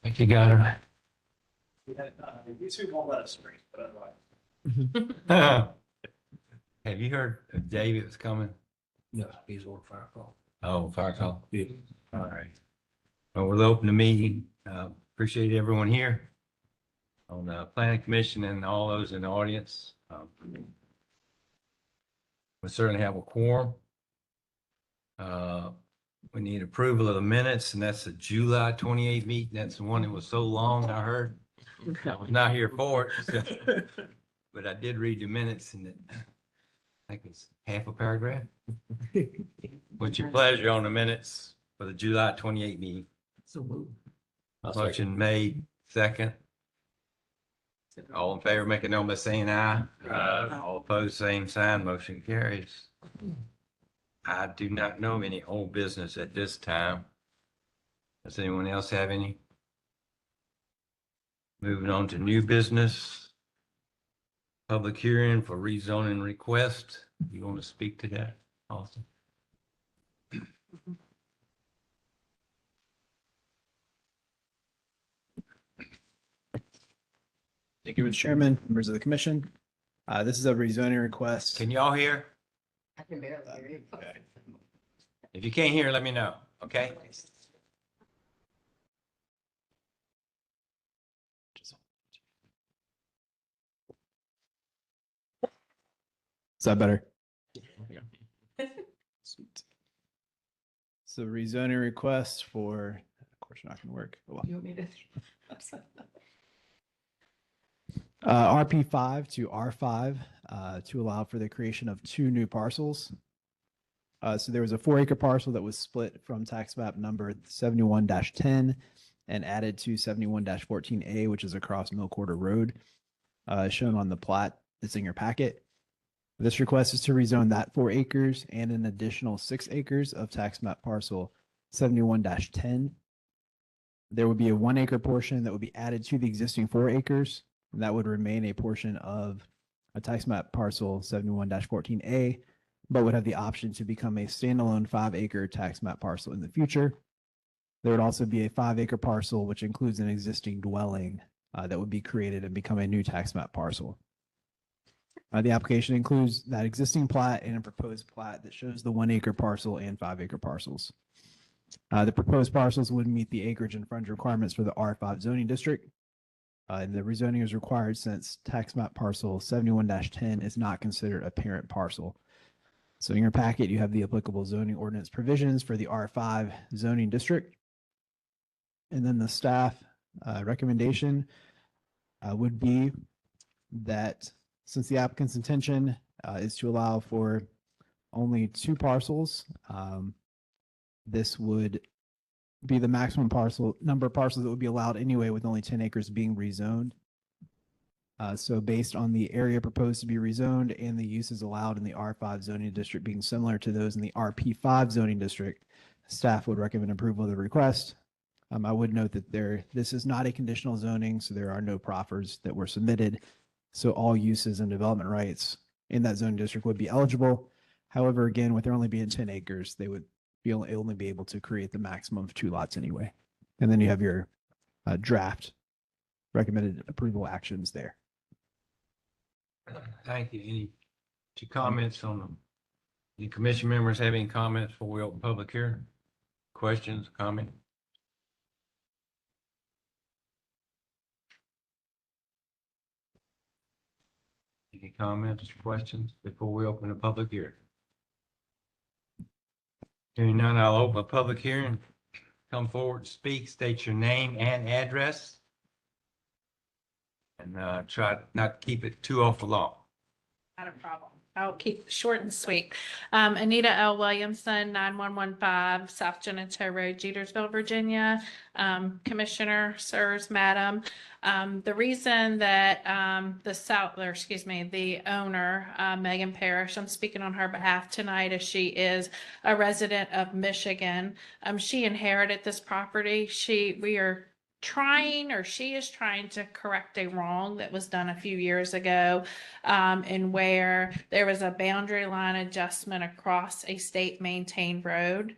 think you got her. YouTube won't let us screen, but Have you heard if David was coming? no, he's on fire call. Oh, fire call. Yeah. All right. Well, we'll open the meeting. Appreciate everyone here on the planning commission and all those in the audience. We certainly have a quorum. We need approval of the minutes, and that's the July 28th meeting. That's the one that was so long, I heard. I was not here for it, so- but I did read the minutes, and I think it's half a paragraph. What's your pleasure on the minutes for the July 28th meeting? So move. Motion made, second. All in favor, make a note by saying aye. All opposed, same sign, motion carries. I do not know any old business at this time. Does anyone else have any? Moving on to new business. Public hearing for rezoning request. You want to speak to that, Austin? Thank you, Mr. Chairman, members of the commission. This is a rezoning request. Can y'all hear? I can barely hear you. If you can't hear, let me know, okay? Is that better? Sweet. So rezoning request for, of course, not going to work. Oh, well. You want me to? RP5 to R5 to allow for the creation of two new parcels. So there was a 4-acre parcel that was split from tax map number 71-10 and added to 71-14A, which is across Mill Quarter Road, shown on the plat that's in your packet. This request is to rezone that 4 acres and an additional 6 acres of tax map parcel 71-10. There would be a 1-acre portion that would be added to the existing 4 acres. And that would remain a portion of a tax map parcel 71-14A, but would have the option to become a standalone 5-acre tax map parcel in the future. There would also be a 5-acre parcel, which includes an existing dwelling that would be created and become a new tax map parcel. The application includes that existing plat and a proposed plat that shows the 1-acre parcel and 5-acre parcels. The proposed parcels would meet the acreage and frontage requirements for the R5 zoning district. And the rezoning is required since tax map parcel 71-10 is not considered a parent parcel. So in your packet, you have the applicable zoning ordinance provisions for the R5 zoning district. And then the staff recommendation would be that since the applicant's intention is to allow for only 2 parcels, this would be the maximum number of parcels that would be allowed anyway, with only 10 acres being rezoned. So based on the area proposed to be rezoned and the uses allowed in the R5 zoning district being similar to those in the RP5 zoning district, staff would recommend approval of the request. I would note that this is not a conditional zoning, so there are no proffers that were submitted. So all uses and development rights in that zoning district would be eligible. However, again, with there only being 10 acres, they would only be able to create the maximum of 2 lots anyway. And then you have your draft recommended approval actions there. Thank you. Any comments on them? Any commission members have any comments before we open public hearing? Questions, comment? Any comments, questions before we open the public hearing? Hearing none, I'll open a public hearing. Come forward, speak, state your name and address. And try not to keep it too awful long. Not a problem. I'll keep it short and sweet. Anita L. Williamson, 9115 South Genito Road, Jetersville, Virginia. Commissioner, sirs, madam. The reason that the owner, Megan Parrish, I'm speaking on her behalf tonight as she is a resident of Michigan. She inherited this property. We are trying, or she is trying to correct a wrong that was done a few years ago, and where there was a boundary line adjustment across a state maintained road.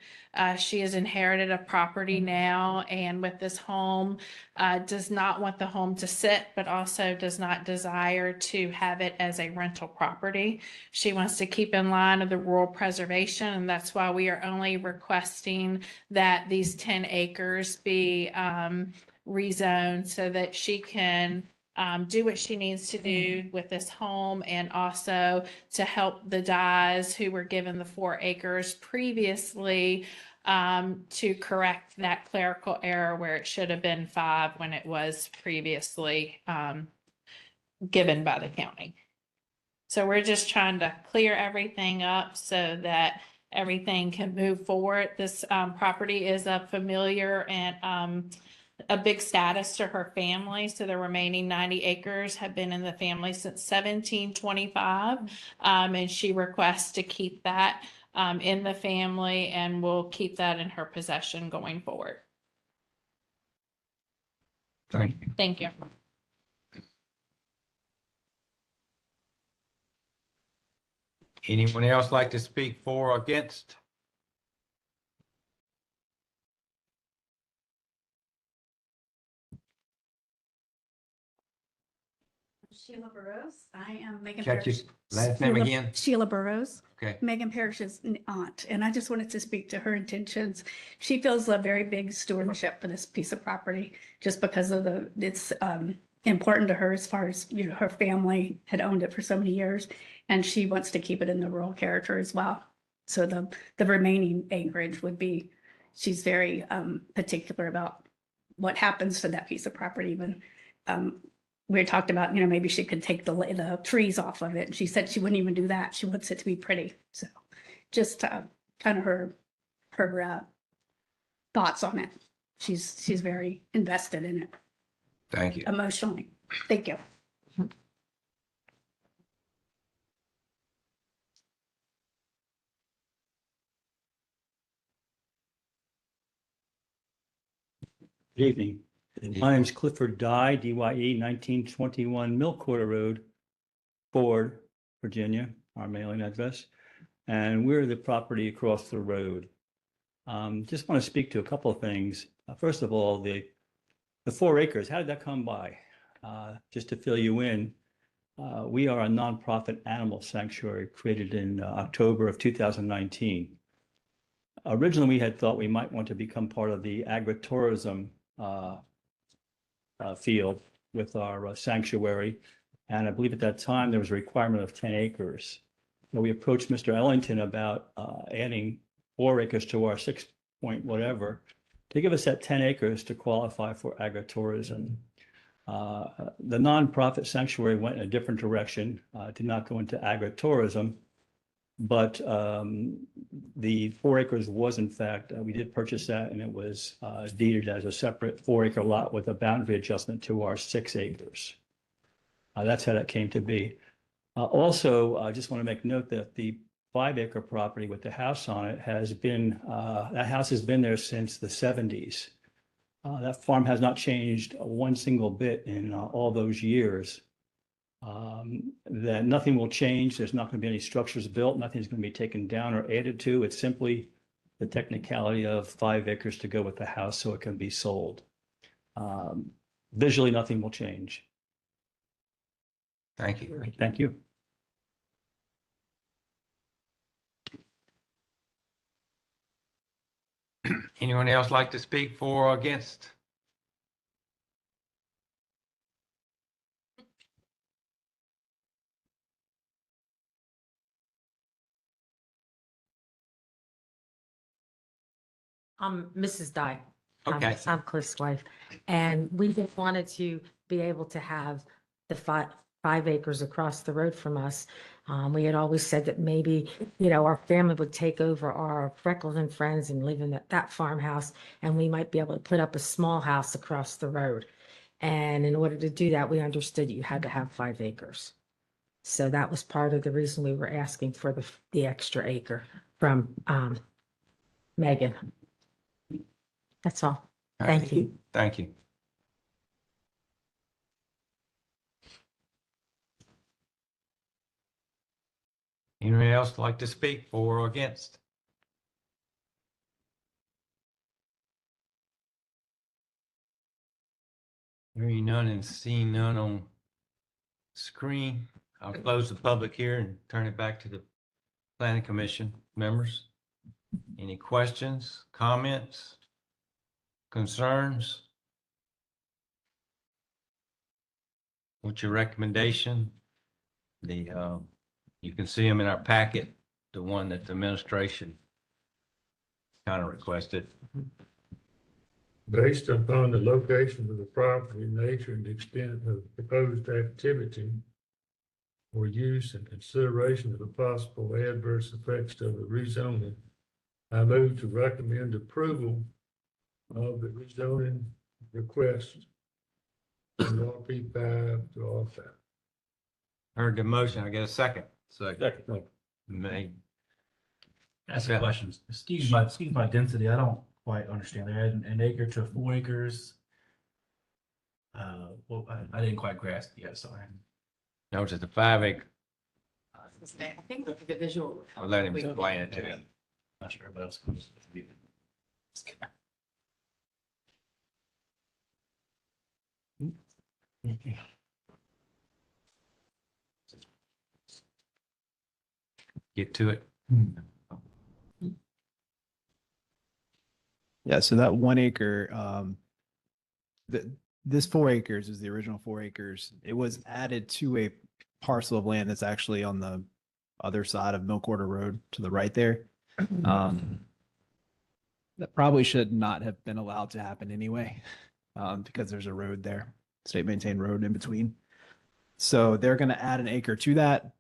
She has inherited a property now, and with this home, does not want the home to sit, but also does not desire to have it as a rental property. She wants to keep in line of the rural preservation, and that's why we are only requesting that these 10 acres be rezoned so that she can do what she needs to do with this home, and also to help the Dyes who were given the 4 acres previously, to correct that clerical error where it should have been 5 when it was previously given by the county. So we're just trying to clear everything up so that everything can move forward. This property is a familiar and a big status to her family. So the remaining 90 acres have been in the family since 1725. And she requests to keep that in the family, and will keep that in her possession going forward. Thank you. Thank you. Anyone else like to speak for or against? Sheila Burrows. I am Megan Catch your Parrish. last name Sheila- again? Sheila Burrows, Okay. Megan Parrish's aunt, and I just wanted to speak to her intentions. She feels a very big stewardship for this piece of property, just because of it's important to her as far as, you know, her family had owned it for so many years, and she wants to keep it in the rural character as well. So the remaining acreage would be, she's very particular about what happens to that piece of property when we had talked about, you know, maybe she could take the trees off of it. And she said she wouldn't even do that. She wants it to be pretty. So just kind of her thoughts on it. She's very invested in it Thank you. emotionally. Thank you. Good evening. My name is Clifford Dye, DYE, 1921 Mill Quarter Road, Ford, Virginia, our mailing address. And we're the property across the road. Just want to speak to a couple of things. First of all, the 4 acres, how did that come by? Just to fill you in, we are a nonprofit animal sanctuary created in October of 2019. Originally, we had thought we might want to become part of the agritourism field with our sanctuary. And I believe at that time there was a requirement of 10 acres. We approached Mr. Ellington about adding 4 acres to our 6 point whatever to give us that 10 acres to qualify for agritourism. The nonprofit sanctuary went in a different direction, did not go into agritourism, but the 4 acres was in fact, we did purchase that, and it was deeded as a separate 4 acre lot with a boundary adjustment to our 6 acres. That's how that came to be. Also, I just want to make note that the 5 acre property with the house on it has been, that house has been there since the 70s. That farm has not changed one single bit in all those years. That nothing will change. There's not going to be any structures built. Nothing's going to be taken down or added to. It's simply the technicality of 5 acres to go with the house so it can be sold. Visually, nothing will change. Thank you. Thank you. Anyone else like to speak for or against? I'm Mrs. Dye. Okay. I'm Cliff's wife. And we just wanted to be able to have the 5 acres across the road from us. We had always said that maybe, you know, our family would take over our Freckles and Friends and live in that farmhouse, and we might be able to put up a small house across the road. And in order to do that, we understood you had to have 5 acres. So that was part of the reason we were asking for the extra acre from Megan. That's all. Thank you. Thank you. Anyone else like to speak for or against? Hearing none and seeing none on screen, I'll close the public here and turn it back to the planning commission members. Any questions, comments, concerns? What's your recommendation? You can see them in our packet, the one that the administration kind of requested. Based upon the location of the property, nature and extent of proposed activity or use and consideration of the possible adverse effects of the rezoning, I move to recommend approval of the rezoning request from RP5 to R5. Heard the motion. I get a second. Second. Made. Ask Yeah. a question. Excuse my density. I don't quite understand. They're adding an acre to 4 acres. Well, I didn't quite grasp it yet, sorry. No, it's just a 5 acre. I think the visual. I'll let him explain it to you. Not sure what else. Goes to be. Get to it. Yeah, so that 1 acre, this 4 acres is the original 4 acres. It was added to a parcel of land that's actually on the other side of Milk Order Road to the right there. That probably should not have been allowed to happen anyway, because there's a road there, state maintained road in between. So they're going to add an acre to that,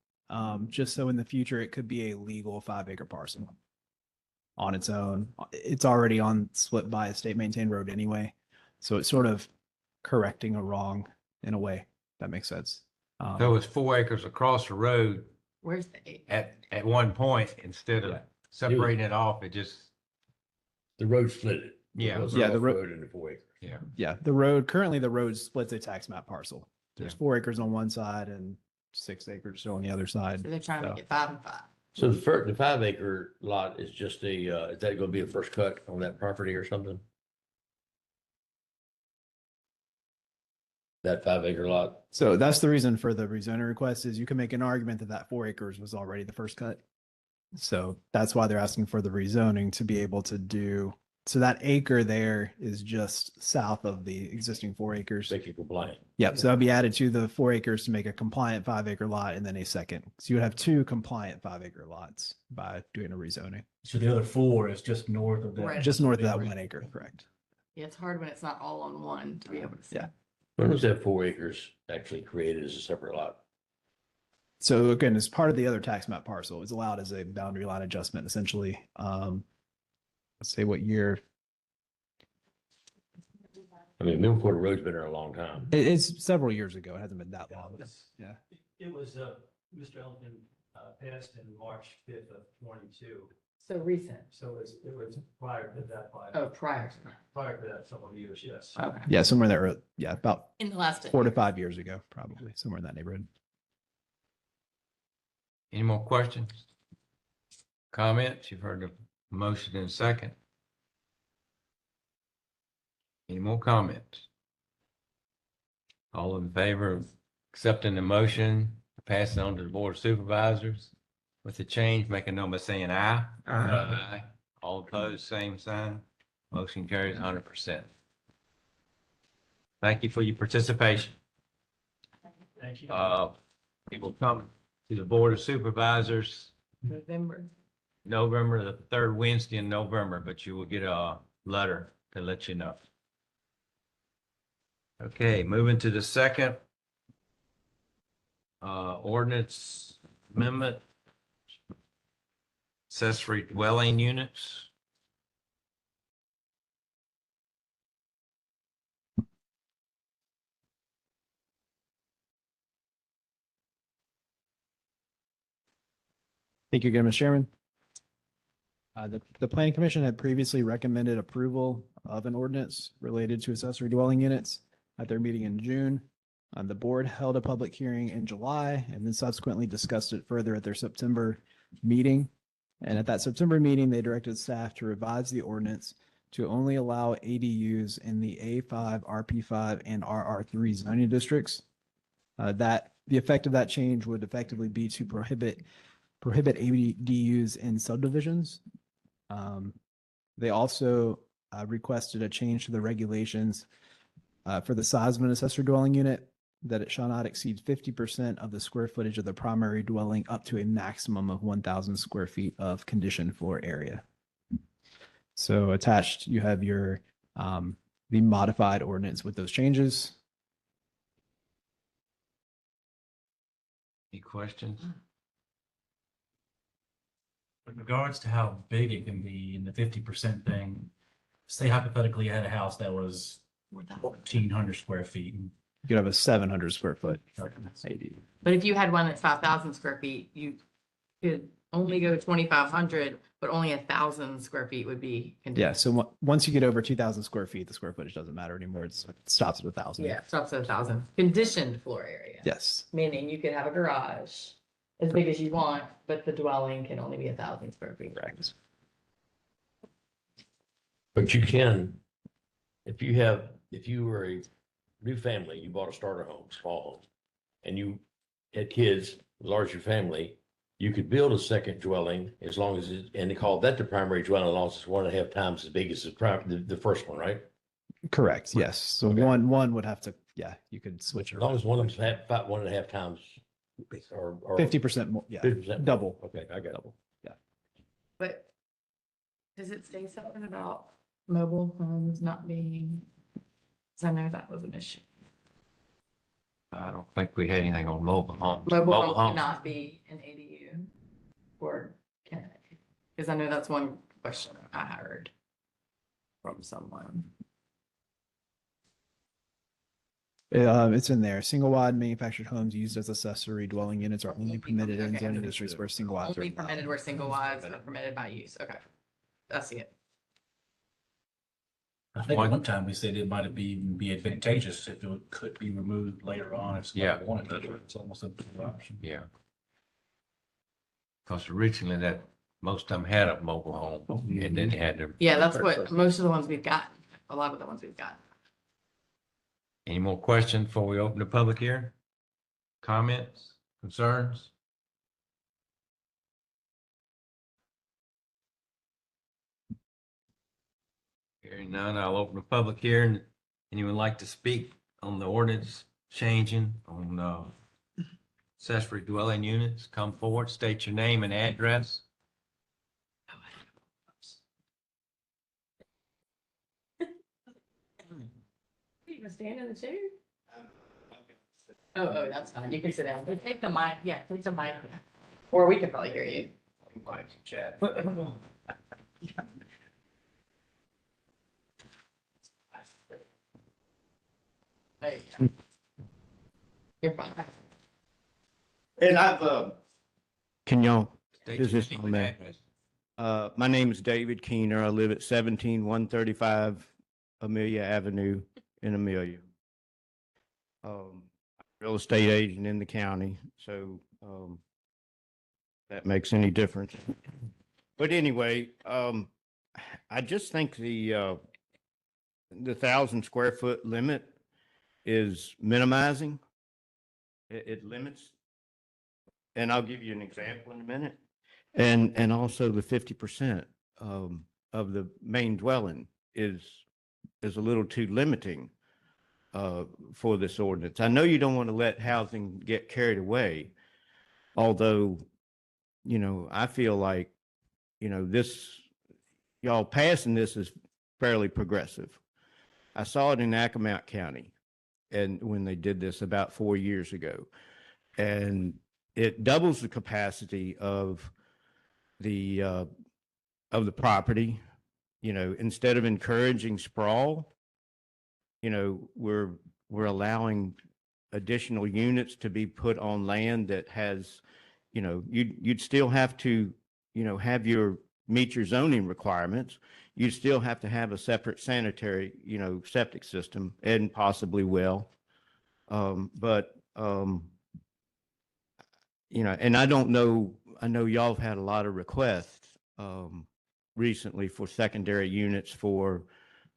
just so in the future it could be a legal 5 acre parcel on its own. It's already on split by a state maintained road anyway. So it's sort of correcting a wrong in a way. That makes sense. So it's 4 acres across the road Where's the eight? at one point, instead of Yeah. separating it off, it just, The road split it. Yeah. It was Yeah, off the ro- road into 4 acres. yeah, currently the road splits a tax map parcel. There's Yeah. 4 acres on one side and 6 acres on the other side. So they're trying to So- make it 5 and 5. So the 5 acre lot is just is that gonna be a first cut on that property or something? That 5 acre lot? So that's the reason for the rezoning request is you can make an argument that that 4 acres was already the first cut. So that's why they're asking for the rezoning to be able to do, so that acre there is just south of the existing 4 acres. Make it compliant. Yep, so that'll be added to the 4 acres to make a compliant 5 acre lot and then a second. So you would have 2 compliant 5 acre lots by doing a rezoning. So the other 4 is just north of that. Right. Just north of that 1 acre, correct? Yeah, it's hard when it's not all on one to be able to see. Yeah. When was that 4 acres actually created as a separate lot? So again, as part of the other tax map parcel, it's allowed as a boundary line adjustment essentially. Let's say what year. I mean, Middle Quarter Road's been there a long time. It's several years ago. It hasn't been that long. Yeah. It was, Mr. Ellington, passed in March 5th of 22. So recent. So it was prior to that, Oh, prior. prior to that, several years, yes. Okay. Yeah, somewhere there. Yeah, about In the last. 4 to 5 years ago, probably somewhere in that neighborhood. any more questions? Comments? You've heard the motion in a second. Any more comments? All in favor of accepting the motion, pass it on to the Board of Supervisors with the change, make a note by saying aye. Aye. All opposed, same sign. Motion carries 100%. Thank you for your participation. Thank you. It will come to the Board of Supervisors November. November, the 3rd Wednesday in November, but you will get a letter to let you know. Okay, moving to the second ordinance amendment. Accessory dwelling units. Thank you again, Mr. Chairman. The planning commission had previously recommended approval of an ordinance related to accessory dwelling units at their meeting in June. The board held a public hearing in July and then subsequently discussed it further at their September meeting. And at that September meeting, they directed staff to revise the ordinance to only allow ADUs in the A5, RP5, and RR3 zoning districts. The effect of that change would effectively be to prohibit ADUs in subdivisions. They also requested a change to the regulations for the size of an accessory dwelling unit, that it shall not exceed 50% of the square footage of the primary dwelling up to a maximum of 1,000 square feet of conditioned floor area. So attached, you have your the modified ordinance with those changes. Any questions? In regards to how big it can be in the 50% thing, say hypothetically you had a house that was 1,400 square feet. You could have a 700 square foot ADU. But if you had one that's 5,000 square feet, you could only go 2,500, but only 1,000 square feet would be. Yeah, so once you get over 2,000 square feet, the square footage doesn't matter anymore. It stops at 1,000. Yeah, stops at 1,000. Conditioned floor area. Yes. Meaning you could have a garage as big as you want, but the dwelling can only be 1,000 square feet. Correct. But you can, if you were a new family, you bought a starter home, small home, and you had kids, larger family, you could build a second dwelling as long as and they call that the primary dwelling, as long as it's 1.5 times as big as the first one, right? Correct. Yes. So Okay. one would have to, yeah, you could switch it As long around. as one of them's about 1.5 times or 50% more. Yeah. 50%. Double. Okay, I got it. Double. Yeah. But does it say something about mobile homes not being? Because I know that was an issue. I don't think we had anything on mobile homes. Mobile home homes. cannot be an ADU, or can it? Because I know that's one question I heard from someone. It's in there. Single wide manufactured homes used as accessory dwelling units are only permitted in Okay. zoning districts where single wides are Only permitted allowed. where single wides are permitted by use. Okay. I see it. I think one time we said it might be advantageous if it could be removed later on if Yeah. somebody wanted to. It's almost a good option. Yeah. Because originally most of them had a mobile home and then they had to. Yeah, that's what most of the ones we've gotten. A lot of the ones we've gotten. Any more questions before we open the public hearing? Comments, concerns? Hearing none, I'll open the public hearing. Anyone like to speak on the ordinance changing on accessory dwelling units? Come forward, state your name and address. You can stand in the chair? Oh, that's fine. You can sit down. But take the mic. Yeah, take the mic. Or we can probably hear you. Chat. There you go. You're fine. And I've, can y'all, State Is your this name on and there? address. my name is David Keener. I live at 17135 Amelia Avenue in Amelia. Real estate agent in the county, so, that makes any difference. But anyway, I just think the 1,000 square foot limit is minimizing. It limits. And I'll give you an example in a minute. And also the 50% of the main dwelling is a little too limiting for this ordinance. I know you don't want to let housing get carried away, although, you know, I feel like, you know, y'all passing this is fairly progressive. I saw it in Accomack County and when they did this about 4 years ago. And it doubles the capacity of the property. You know, instead of encouraging sprawl, you know, we're allowing additional units to be put on land that has, you know, you'd still have to, you know, meet your zoning requirements. You'd still have to have a separate sanitary, you know, septic system and possibly well. But, you know, and I don't know, I know y'all have had a lot of requests, recently for secondary units for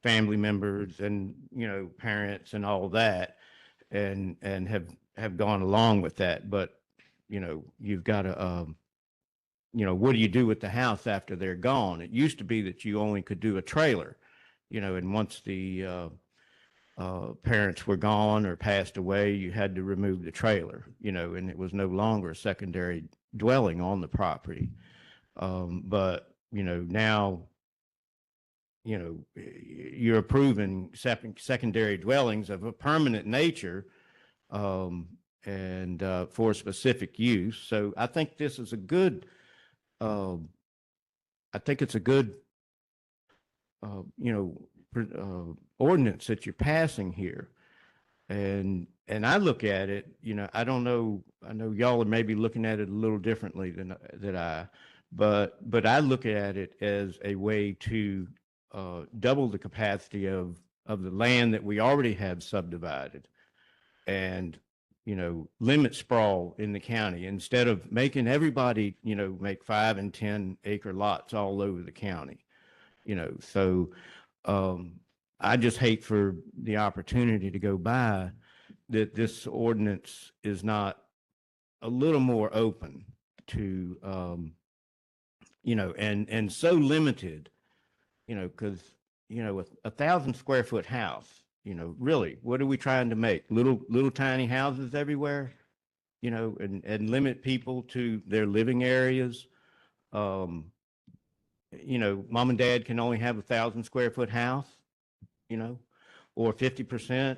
family members and, you know, parents and all that, and have gone along with that. But, you know, you've got to, you know, what do you do with the house after they're gone? It used to be that you only could do a trailer, you know, and once the parents were gone or passed away, you had to remove the trailer, you know, and it was no longer a secondary dwelling on the property. But, you know, now, you know, you're approving secondary dwellings of a permanent nature, and for specific use. So I think this is a good, I think it's a good, you know, ordinance that you're passing here. And I look at it, you know, I don't know, I know y'all are maybe looking at it a little differently than I, but I look at it as a way to double the capacity of the land that we already have subdivided, and, you know, limit sprawl in the county instead of making everybody, you know, make 5 and 10 acre lots all over the county, you know. So I just hate for the opportunity to go by that this ordinance is not a little more open to, you know, and so limited, you know, because, you know, with 1,000 square foot house, you know, really, what are we trying to make? Little tiny houses everywhere, you know, and limit people to their living areas. You know, mom and dad can only have 1,000 square foot house, you know, or 50%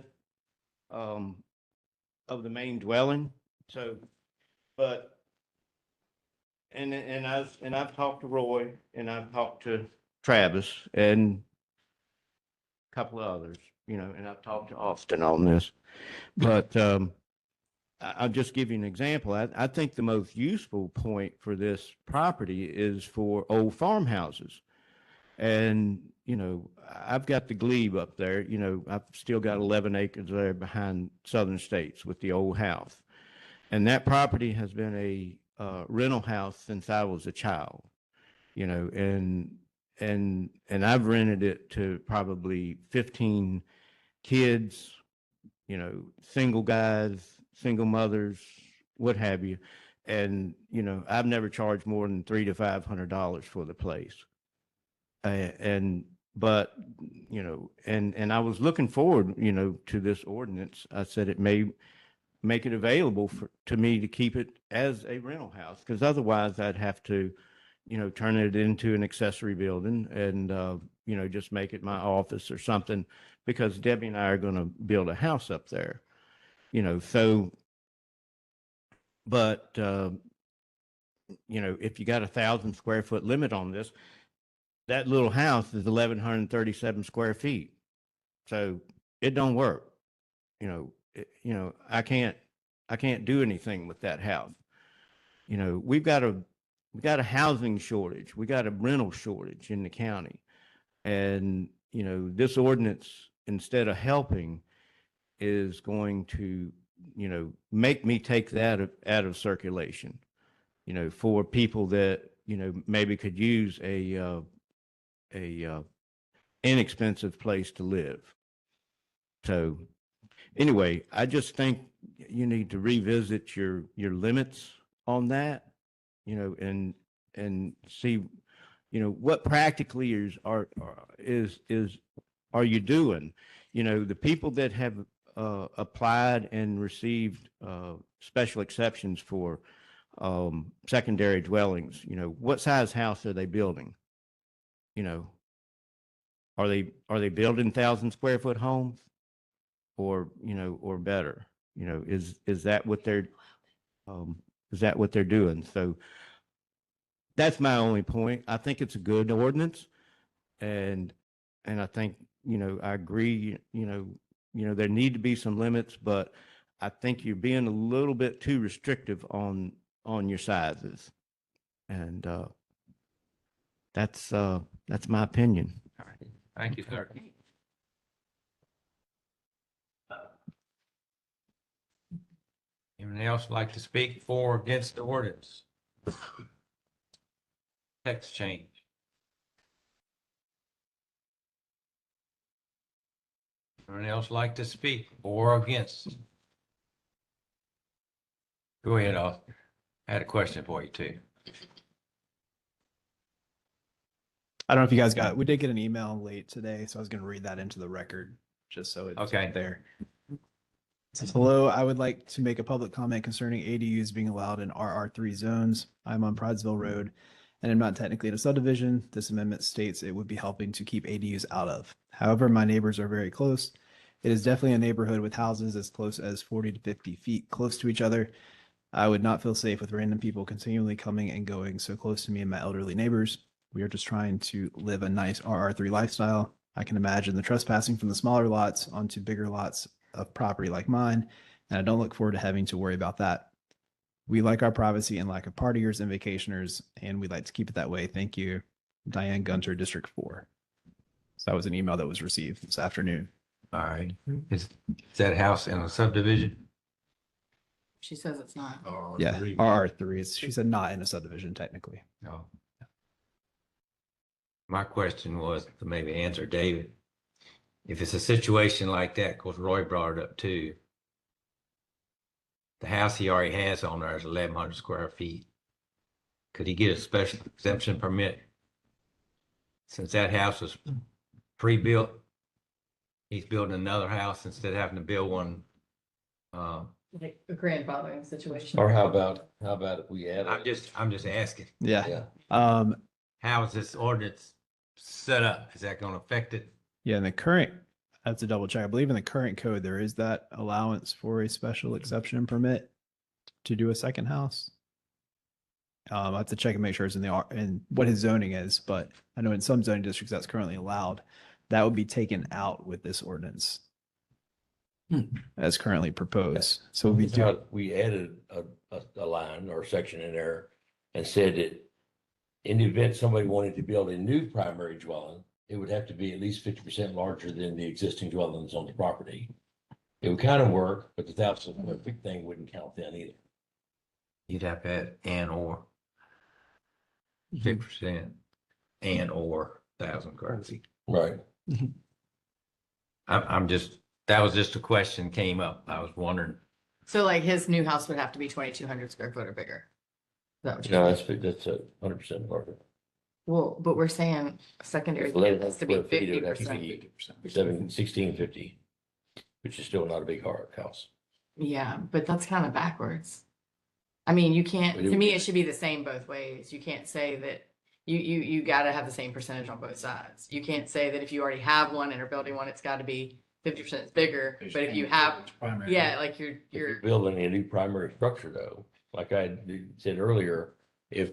of the main dwelling. So, but, and I've talked to Roy, and I've talked to Travis and a couple of others, you know, and I've talked to Austin on this. But I'll just give you an example. I think the most useful point for this property is for old farmhouses. And, you know, I've got the glebe up there, you know, I've still got 11 acres there behind Southern States with the old house. And that property has been a rental house since I was a child, you know, and I've rented it to probably 15 kids, you know, single guys, single mothers, what have you. And, you know, I've never charged more than $300 to $500 for the place. But, you know, and I was looking forward, you know, to this ordinance. I said it may make it available to me to keep it as a rental house, because otherwise I'd have to, you know, turn it into an accessory building and, you know, just make it my office or something, because Debbie and I are going to build a house up there, you know. So, but, you know, if you got 1,000 square foot limit on this, that little house is 1,137 square feet. So it don't work. You know, you know, I can't do anything with that house. You know, we've got a housing shortage. We got a rental shortage in the county. And, you know, this ordinance, instead of helping, is going to, you know, make me take that out of circulation, you know, for people that, you know, maybe could use a inexpensive place to live. So anyway, I just think you need to revisit your limits on that, you know, and see, you know, what practically are you doing? You know, the people that have applied and received special exceptions for secondary dwellings, you know, what size house are they building? You know, are they building 1,000 square foot homes, or, you know, or better? You know, is that what they're doing? So that's my only point. I think it's a good ordinance, and I think, you know, I agree. You know, there need to be some limits, but I think you're being a little bit too restrictive on your sizes, and that's my opinion. All right. Thank you, sir. Anyone else like to speak for or against the ordinance? Text change. Anyone else like to speak for or against? Go ahead, Austin. I had a question for you too. I don't know if you guys got, we did get an email late today, so I was going to read that into the record just so it's Okay. there. It says, hello, I would like to make a public comment concerning ADUs being allowed in RR3 zones. I'm on Pridesville Road and I'm not technically in a subdivision. This amendment states it would be helping to keep ADUs out of. However, my neighbors are very close. It is definitely a neighborhood with houses as close as 40 to 50 feet close to each other. I would not feel safe with random people continually coming and going so close to me and my elderly neighbors. We are just trying to live a nice RR3 lifestyle. I can imagine the trespassing from the smaller lots onto bigger lots of property like mine, and I don't look forward to having to worry about that. We like our privacy and lack of partiers and vacationers, and we'd like to keep it that way. Thank you, Diane Gunter, District 4. So that was an email that was received this afternoon. All right. Is that house in a subdivision? She says it's not. Yeah, RR3. She said not in a subdivision technically. No. My question was to maybe answer David. If it's a situation like that, because Roy brought it up too, the house he already has on there is 1,100 square feet. Could he get a special exemption permit? Since that house was pre-built, he's building another house instead of having to build one. Like a grandfathering situation. Or how about if we add? I'm just asking, Yeah. how is this ordinance set up? Is that going to affect it? Yeah, in the current, I have to double check. I believe in the current code, there is that allowance for a special exception permit to do a second house. I have to check and make sure it's in the in what his zoning is, but I know in some zoning districts that's currently allowed. That would be taken out with this ordinance as currently proposed. So We added a line or a section in there and said that in the event somebody wanted to build a new primary dwelling, it would have to be at least 50% larger than the existing dwellings on the property. It would kind of work, but the 1,000 square feet thing wouldn't count then either. You'd have to add and or 50% and or 1,000 square feet. Right. I'm just, that was just a question came up. I was wondering. So like his new house would have to be 2,200 square foot or bigger. Is that what you're No, saying? that's 100% larger. Well, but we're saying secondary It's has to be 1,100 square feet, it would have to 50%. be 1650, which is still not a big house. Yeah, but that's kind of backwards. I mean, you can't, But it to would me, be- it should be the same both ways. You can't say that you gotta have the same percentage on both sides. You can't say that if you already have one and are building one, it's gotta be 50% bigger, but if you have, yeah, like If you're building a new primary structure though, like I said earlier, if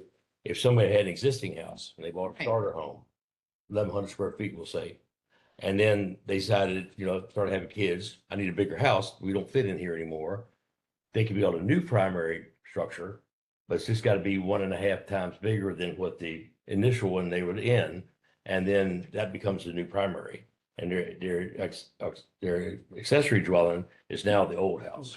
somebody had an existing house and they bought a Right. starter home, 1,100 square feet, we'll say, and then they decided, started having kids, I need a bigger house, we don't fit in here anymore. They could build a new primary structure, but it's just got to be 1.5 times bigger than what the initial one they were in, and then that becomes the new primary. And their accessory dwelling is now the old house.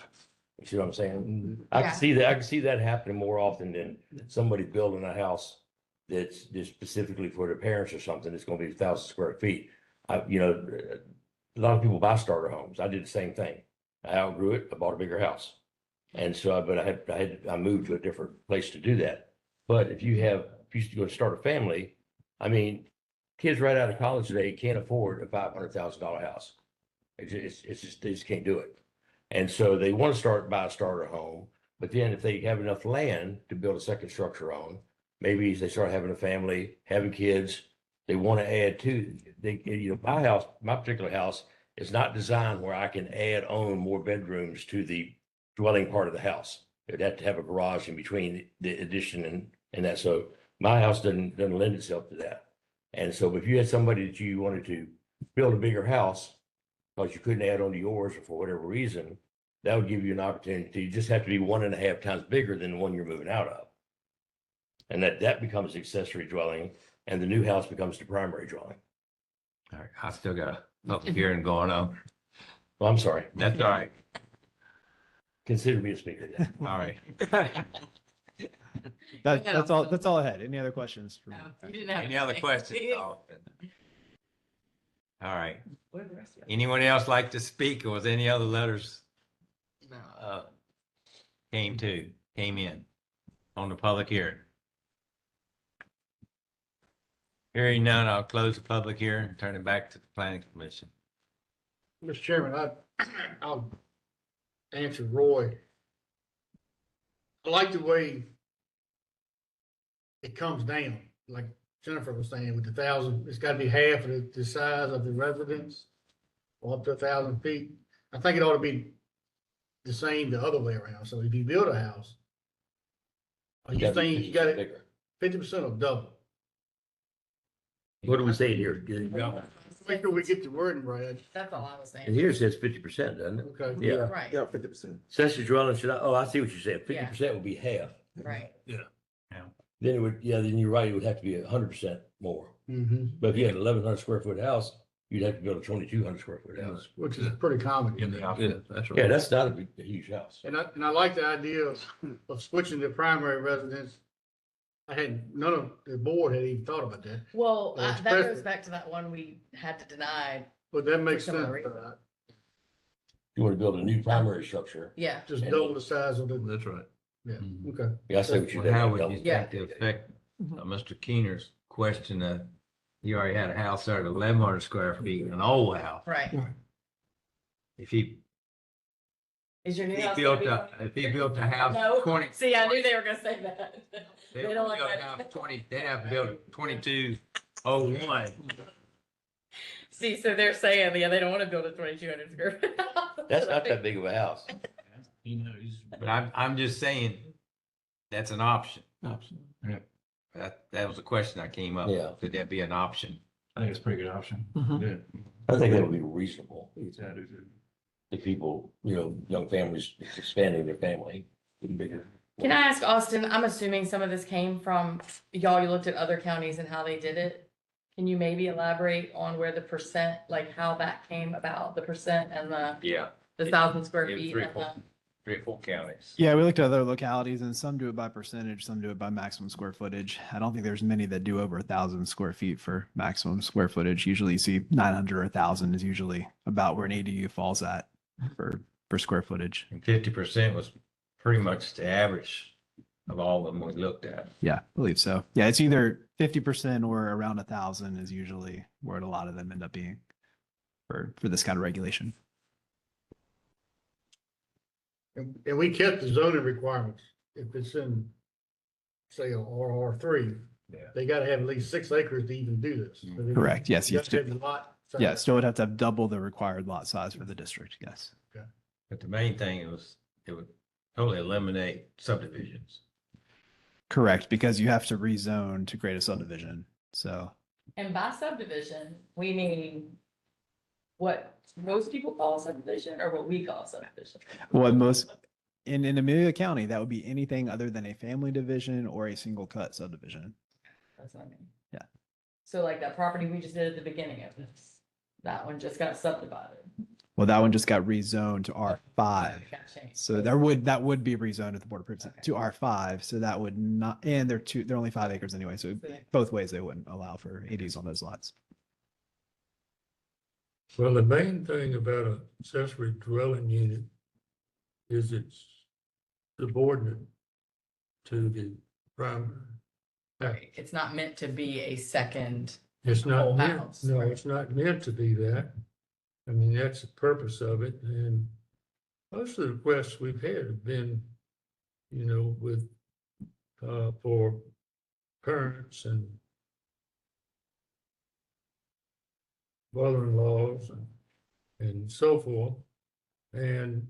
You see what I'm saying? I Yeah. can see that. I can see that happening more often than somebody building a house that's just specifically for their parents or something. It's going to be 1,000 square feet. A lot of people buy starter homes. I did the same thing. I outgrew it. I bought a bigger house, and so I moved to a different place to do that. But if you used to go to start a family, I mean, kids right out of college today can't afford a $500,000 house. They just can't do it. And so they want to buy a starter home, but then if they have enough land to build a second structure on, maybe they start having a family, having kids, they want to add to, my particular house is not designed where I can add on more bedrooms to the dwelling part of the house. It'd have to have a garage in between the addition and that. So my house doesn't lend itself to that. And so if you had somebody that you wanted to build a bigger house, because you couldn't add on to yours or for whatever reason, that would give you an opportunity. You just have to be 1.5 times bigger than the one you're moving out of. And that becomes accessory dwelling, and the new house becomes the primary dwelling. All right, I still got a public hearing going on. Well, I'm sorry. That's all right. Consider me a speaker then. All right. That's all I had. Any other questions? for me? No, you didn't have. Any other to say. questions? Oh. All right. What are the rest of y'all? Anyone else like to speak, or was any other letters No. came in on the public hearing? Hearing none, I'll close the public hearing and turn it back to the planning commission. Mr. Chairman, I'll answer Roy. I like the way it comes down, like Jennifer was saying, with 1,000, it's gotta be half of the size of the residence, or up to 1,000 feet. I think it ought to be the same the other way around. So if you build a house, are you saying you got it Bigger. 50% or double? What do we say here? Make sure we get the wording right. That's all I was saying. And here it says 50%, doesn't it? Okay. Yeah. Right, 50%. Accessory dwelling should, I see what you're saying. 50% would be half. right. Then it would, then you're right, it would have to be 100% more. Mm-hmm. But if you had an 1,100 square foot house, you'd have to build a 2,200 square foot house. Which is pretty common. That's Yeah, that's not a huge house. And I like the idea of switching to primary residence. None of the board had even thought about that, Well, Well, that goes especially- back to that one we had to deny. but that makes For some sense. reason. You want to build a new primary structure. Yeah. Just double the size of the, That's right. yeah, Mhm. okay. Yeah, I see what you're Well, how doing. would you Yeah. think to affect Mr. Keener's question that you already had a house there at 1,100 square feet, an old house. Right. If he Is your new He house? built gonna a, if he built a house No. 20. be- See, I knew they were gonna say that. They They built don't like a that. house 20, they have to build 2201. See, so they're saying, yeah, they don't wanna build a 2,200 square. foot house. That's not that big of a house. He knows. But I'm just saying, that's an option. Yeah. That was a question I came up. Yeah. with. Could that be an option? I think it's a pretty good option. I think that would be reasonable. If people, young families expanding their family. Bigger. Can I ask Austin, I'm assuming some of this came from y'all, you looked at other counties and how they did it. Can you maybe elaborate on where the percent, like how that came about, the percent and Yeah. the 1,000 square It was feet? three, and four. the- 3 or 4 counties. Yeah, we looked at other localities and some do it by percentage, some do it by maximum square footage. I don't think there's many that do over 1,000 square feet for maximum square footage. Usually you see 900 or 1,000 is usually about where an ADU falls at for square footage. And 50% was pretty much the average of all of them we looked at. Yeah, I believe so. Yeah, it's either 50% or around 1,000 is usually where a lot of them end up being for this kind of regulation. And we kept the zoning requirements. If it's in, say, a RR3, Yeah. they gotta have at least 6 acres to even do this. So they- Correct. Yes, You you have to have the lot. size. Yeah, still would have to have double the required lot size for the district. Yes. But the main thing it would totally eliminate subdivisions. Correct, because you have to rezone to create a subdivision. So And by subdivision, we mean what most people call a subdivision or what we call a subdivision? what most in Amelia County, that would be anything other than a family division or a single cut subdivision. That's what I mean. Yeah. So like that property we just did at the beginning of this, that one just got subdivided. Well, that one just got rezoned to R5. It got changed. So that would be rezoned at the Board of Appeals to R5. So that would not, and they're only 5 acres anyway. So both ways they wouldn't allow for ADs on those lots. Well, the main thing about a accessory dwelling unit is it's subordinate to the primary. Right. It's not meant to be a second. It's Whole not meant, house, no, right. it's not meant to be that. I mean, that's the purpose of it, and most of the requests we've had have been, with, for parents and brother-in-laws and so forth. And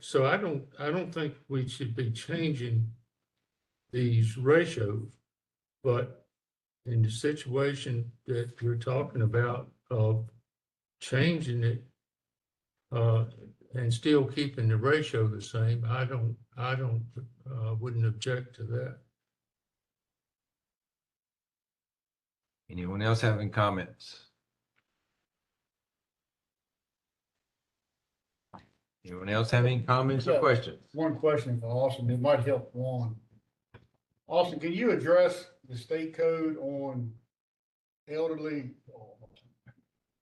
so I don't think we should be changing these ratios, but in the situation that you're talking about of changing it and still keeping the ratio the same, I wouldn't object to that. Anyone else having comments? Anyone else have any comments or Yeah. questions? One question for Austin, it might help Juan. Austin, can you address the state code on elderly?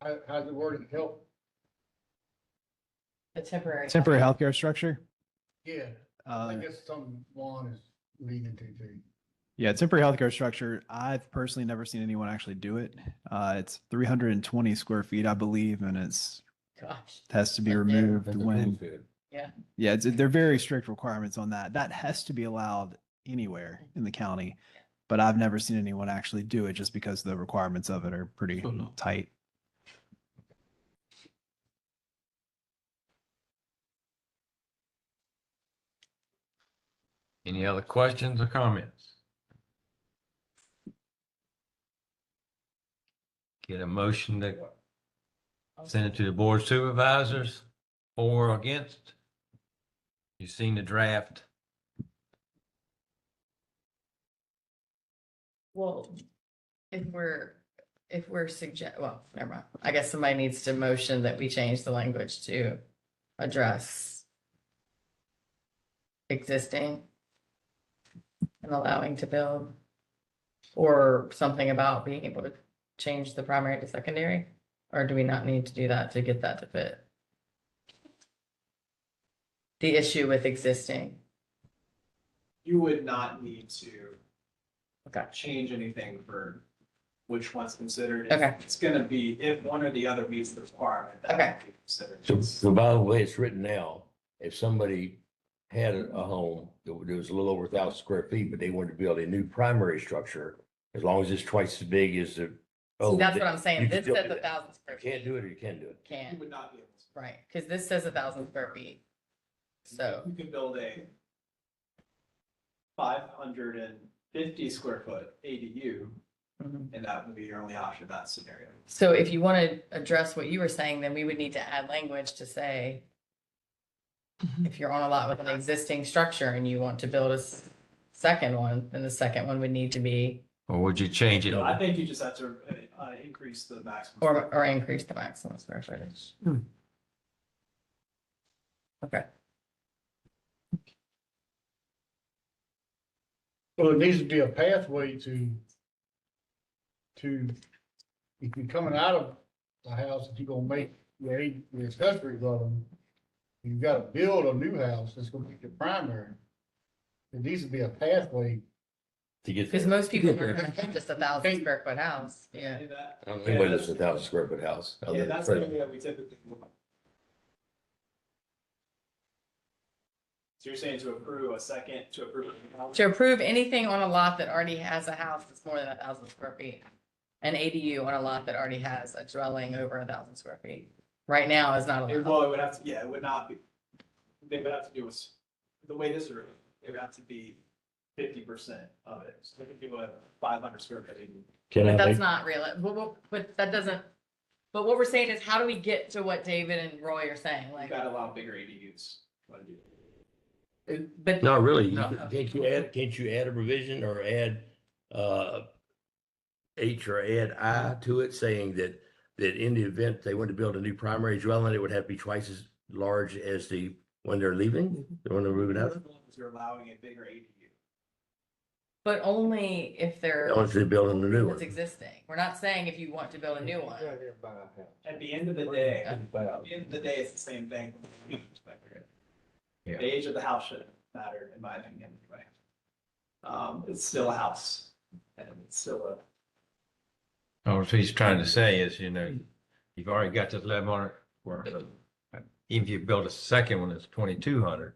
How's it worded, help? The temporary. Temporary healthcare structure. Yeah, I Uh, guess something Juan is leading to too. Yeah, temporary healthcare structure. I've personally never seen anyone actually do it. It's 320 square feet, I believe, and it's Gosh. has to be Yeah. removed That's a when. pool shed. Yeah, they're very strict requirements on that. That has to be allowed anywhere in the county, but I've never seen anyone actually do it just because the requirements of it are pretty tight. Any other questions or comments? Get a motion to send it to the board of supervisors, for or against? You've seen the draft. Well, if we're well, never mind. I guess somebody needs to motion that we change the language to address existing and allowing to build, or something about being able to change the primary to secondary, or do we not need to do that to get that to fit? The issue with existing. You would not need to Okay. change anything for which one's considered. If Okay. It's gonna be, if one or the other meets the requirement, that Okay. would be considered. So by the way it's written now, if somebody had a home that was a little over 1,000 square feet, but they wanted to build a new primary structure, as long as it's twice as big as the. See, oh, that's you what I'm saying. can This still says do that. 1,000 square feet. Can't do it or you can do it. You Can't, would not be able to. right, because this says 1,000 square feet. So, You could build a 550 square foot ADU, mhm. and that would be your only option in that scenario. So if you want to address what you were saying, then we would need to add language to say, if you're on a lot with an existing structure and you want to build a second one, then the second one would need to be, Or would you change it? I think you just have to increase the maximum. or increase the maximum square footage. Okay, Well, it needs to be a pathway to, if you're coming out of the house, if you're gonna make your accessory dwelling, you've got to build a new house that's gonna be your primary. It needs to be a pathway. To get. because most people are gonna have just 1,000 square foot house, yeah. Do that. I don't think anybody lives in a 1,000 square foot house. Yeah, that's the way that we typically. So you're saying to approve a second, to approve. To approve anything on a lot that already has a house that's more than 1,000 square feet. An ADU on a lot that already has a dwelling over 1,000 square feet. Right now is not allowed. Well, it would have to, yeah, it would not be, they would have to do is, the way this is written, it would have to be 50% of it. So they could do a 500 square foot ADU. Can I But that's make, not real, but that doesn't, but what we're saying is, how do we get to what David and Roy are saying, You like, gotta allow bigger ADUs. Wanna do that. but. not really. No. Can't you add a provision or add, H or add I to it saying that in the event they want to build a new primary dwelling, it would have to be twice as large as the when they're leaving, the one they're moving out of? You're allowing a bigger ADU. But only if they're, Once they're building a new it's one. existing. We're not saying if you want to build a new one. At the end of the day, Okay. at the end of the day, it's the same thing. from a human perspective. Yeah. The age of the house shouldn't matter, in my opinion, anyway. It's still a house, and it's still a. Or what he's trying to say is, you've already got this 1,100, where even if you build a second one, it's 2,200.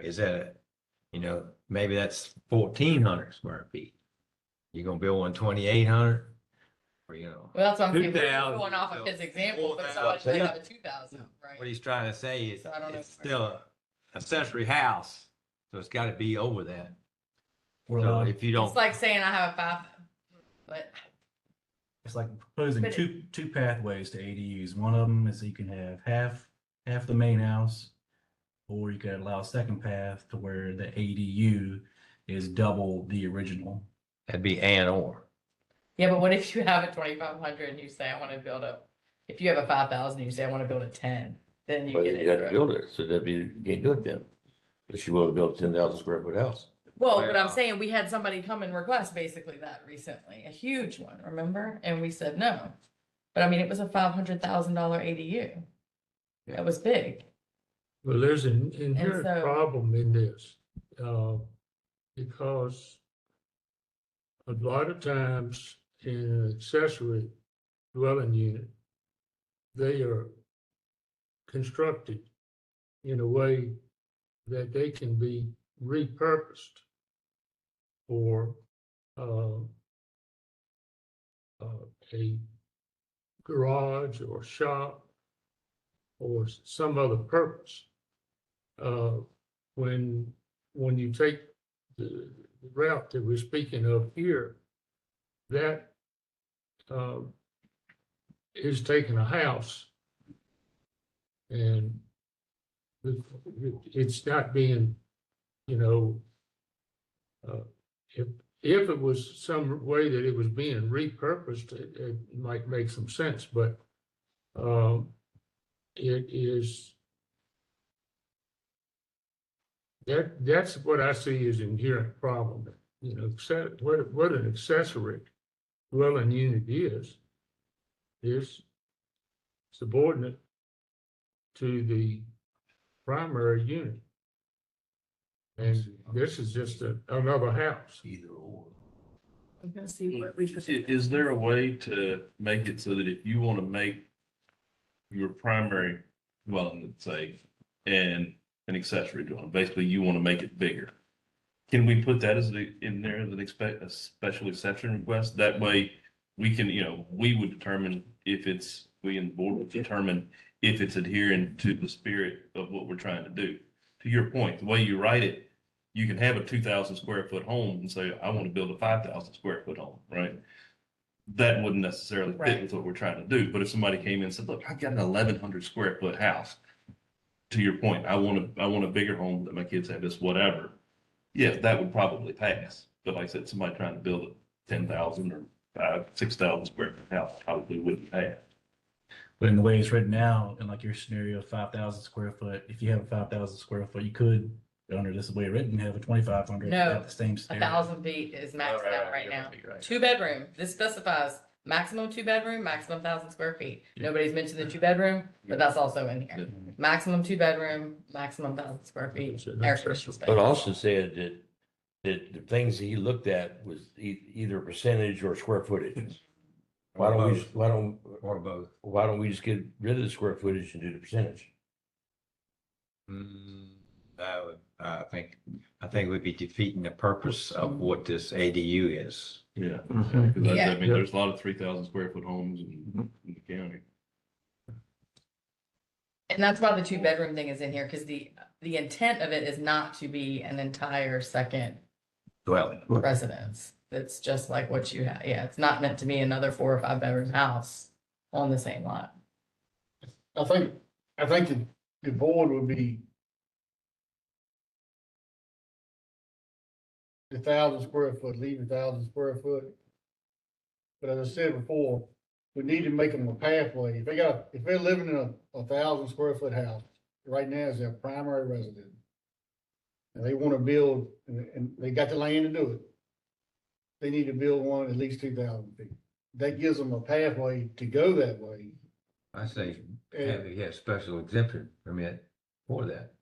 Is that, maybe that's 1,400 square feet. You're gonna build one 2,800, or, Well, that's what I'm saying, we're 2,000, going off of his example, but so- somebody's gonna have a 2,000, right? what he's trying to say is, So I don't know it's if- still a accessory house, so it's gotta be over that. We're So allowing, if you don't. It's like saying I have a 5, but it's like proposing But two pathways to ADUs. One of them is you can have half the main house, or you could allow a second path to where the ADU is double the original. That'd be and or. yeah, but what if you have a 2,500 and you say I want to build if you have a 5,000 and you say I want to build a 10? then you But get you have to into it. build it, so that'd be, you can't do it then. Unless you want to build a 10,000 square foot house. Well, but I'm Well- saying we had somebody come and request basically that recently, a huge one, remember? And we said no. But I mean, it was a $500,000 ADU. It was big. Well, there's an inherent so- problem in this, because a lot of times in an accessory dwelling unit, they are constructed in a way that they can be repurposed for a garage or shop or some other purpose. When you take the route that we're speaking of here, that is taking a house and it's not being, you know, if it was some way that it was being repurposed, it might make some sense, but it is, that's what I see as inherent problem. You know, what an accessory dwelling unit is subordinate to the primary unit. And this is just another house. Either or. I'm gonna see what we Is there a way to make it so that if you want to make your primary dwelling, let's say, and an accessory dwelling, basically you want to make it bigger? Can we put that in there as a special exception request? That way we can, we would determine if we in the board would determine if it's adhering to the spirit of what we're trying to do. To your point, the way you write it, you can have a 2,000 square foot home and say, I want to build a 5,000 square foot home, right? That wouldn't necessarily fit Right. with what we're trying to do. But if somebody came in and said, look, I've got an 1,100 square foot house. To your point, I want a bigger home that my kids have this, whatever. Yeah, that would probably pass. But like I said, somebody trying to build a 10,000 or 6,000 square foot house probably wouldn't pass. But in the way it's written now, in like your scenario, 5,000 square foot, if you have a 5,000 square foot, you could, under this way written, have a 2,500. No, Have the same scenario. 1,000 feet is maxed out right now. 2-bedroom, this specifies maximum 2-bedroom, maximum 1,000 square feet. Nobody's mentioned the 2-bedroom, but that's also in here. Maximum 2-bedroom, maximum 1,000 square feet, air conditioning space. But also said that the things he looked at was either percentage or square footage. Why don't we, Or both. why don't we just get rid of the square footage and do the percentage? I think we'd be defeating the purpose of what this ADU is. Yeah. Mhm. Because Yeah. I mean, there's a lot of 3,000 square foot homes in the county. And that's why the 2-bedroom thing is in here, because the intent of it is not to be an entire second Dwelling. residence. It's just like what you have. Yeah, it's not meant to be another 4 or 5-bedroom house on the same lot. I think the board would be the 1,000 square foot, leave 1,000 square foot. But as I said before, we need to make them a pathway. If they're living in a 1,000 square foot house, right now is their primary residence. And they want to build, and they got the land to do it. They need to build one at least 2,000 feet. That gives them a pathway to go that way. I say, And have special exemption permit for that.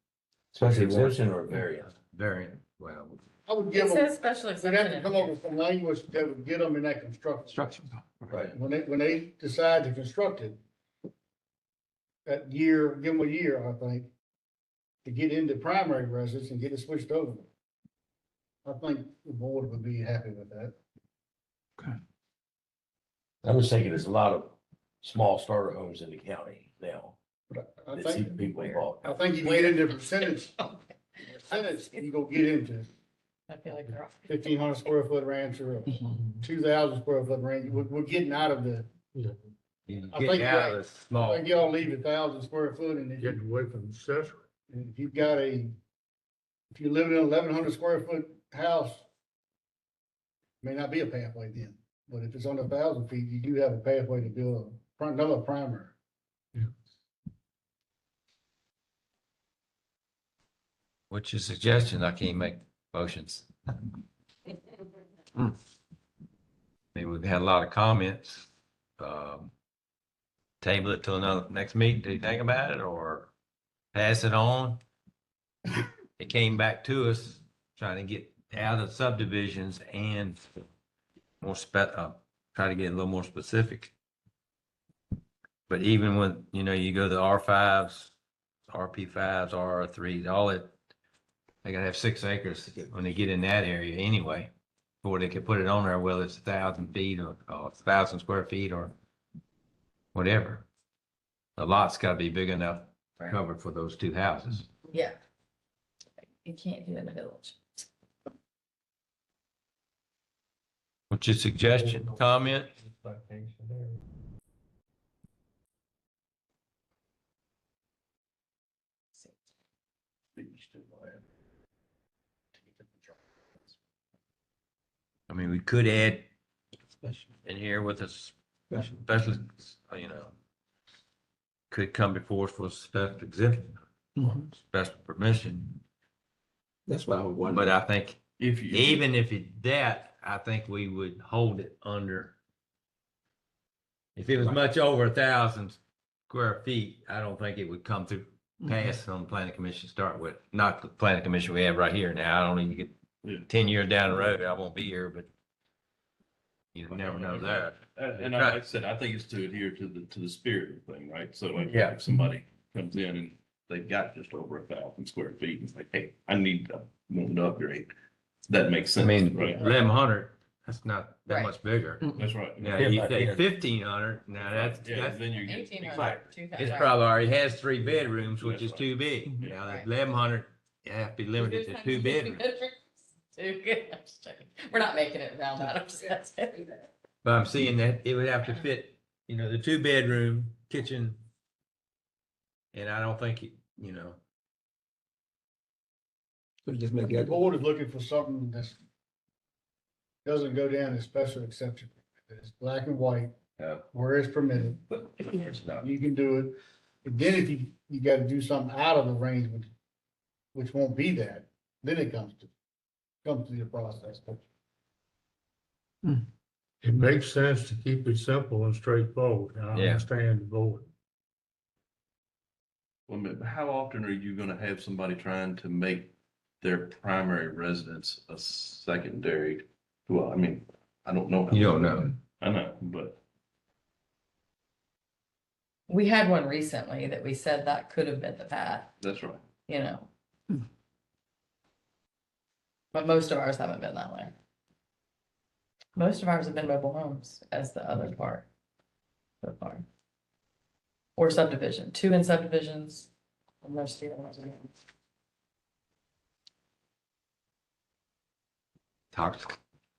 Special exemption or variance? Variant, well, I would It give them, says special they'd have exception. to in come here. up with some language that would get them in that construction. structure. Right. When they decide to construct it, that year, give them a year, I think, to get into primary residence and get it switched over. I think the board would be happy with that. I'm just thinking there's a lot of small starter homes in the county now. But I That see think, people bought. I think you get into percentage, you go get into I feel like they're off. 1,500 square foot ranch or a 2,000 square foot ranch. We're getting out of the, You I get think out you're of the small. I think y'all leave 1,000 square foot and Getting away from accessory. if you've got if you live in an 1,100 square foot house, may not be a pathway then, but if it's under 1,000 feet, you do have a pathway to build another primary. What's your suggestion? I can't make motions. Maybe we've had a lot of comments. Table it till another next meeting. Do you think about it or pass it on? It came back to us trying to get out of subdivisions and more try to get a little more specific. But even when, you go to R5s, RP5s, R3s, they gotta have 6 acres when they get in that area anyway, before they can put it on there, whether it's 1,000 feet or 1,000 square feet or whatever. The lot's gotta be big enough covered for those 2 houses. Yeah. You can't do it in the village. What's your suggestion, comment? I mean, we could add in here with a special, could come before us for a special exemption, special permission. That's what I would wonder. But I think If you. even if it that, I think we would hold it under. If it was much over 1,000 square feet, I don't think it would come through pass on the planning commission to start with. Not the planning commission we have right here now. I don't even get 10 years down the road. I won't be here, but you never know that. And like I said, I think it's to adhere to the spirit of the thing, right? So like, Yeah. if somebody comes in and they've got just over 1,000 square feet, and it's like, hey, I need to upgrade. That makes I sense, mean, right? 1,100, that's not that Right. much bigger. That's right. Now, you say 1,500, now that's, Yeah, then you get. 1,800. it's probably already has 3 bedrooms, which is That's too big. Now, Right. 1,100, you have to be limited to 2 bedrooms. Too good. I'm just checking. We're not making it around that. I'm just asking. But I'm seeing that it would have to fit, the 2 bedroom, kitchen. And I don't think, Could just make The it. board is looking for something that's doesn't go down as special exception. It's black and white, Yeah. where it's permitted. You can do it. And then if you gotta do something out of the range, which won't be that, then it comes to the process. It makes sense to keep it simple and straightforward. I Yeah. understand the board. Well, but how often are you gonna have somebody trying to make their primary residence a secondary? Well, I mean, I don't know. You don't know. I know, but We had one recently that we said that could have been the path, that's right. you know. But most of ours haven't been that way. Most of ours have been mobile homes as the other part so far. Or subdivision, 2 in subdivisions. And most of the others are-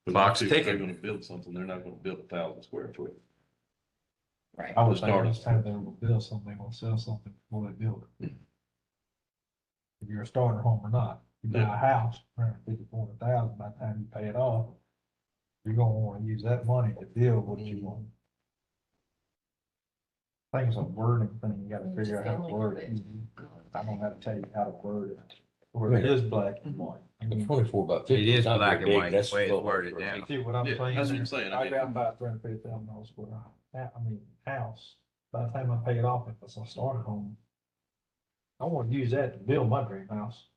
But Clock's if they're ticking. gonna build something, they're not gonna build 1,000 square foot. Right. I would start. time they're gonna build something, they're gonna sell something before they build it. If you're a starter home or not, you buy a house, $150,000, by the time you pay it off, you're gonna wanna use that money to build what you want. I think it's a wording thing, you gotta figure out how to word it. I don't know how to tell you how to word it, or it is black and white. I mean, 24 by 50. It is not black very and big. white, That's the way it's low worded for now. me. See what I'm Yeah, saying? that's what I'm there? saying. I got about $350,000 for house, by the time I pay it off, if it's a starter home. I wanna use that to build my dream house.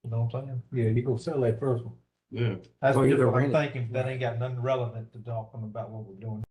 You know what I'm saying? Yeah, you gonna sell that first one. Yeah. That's Oh, what you're I'm renting. thinking, that ain't got nothing relevant to talking about what we're doing.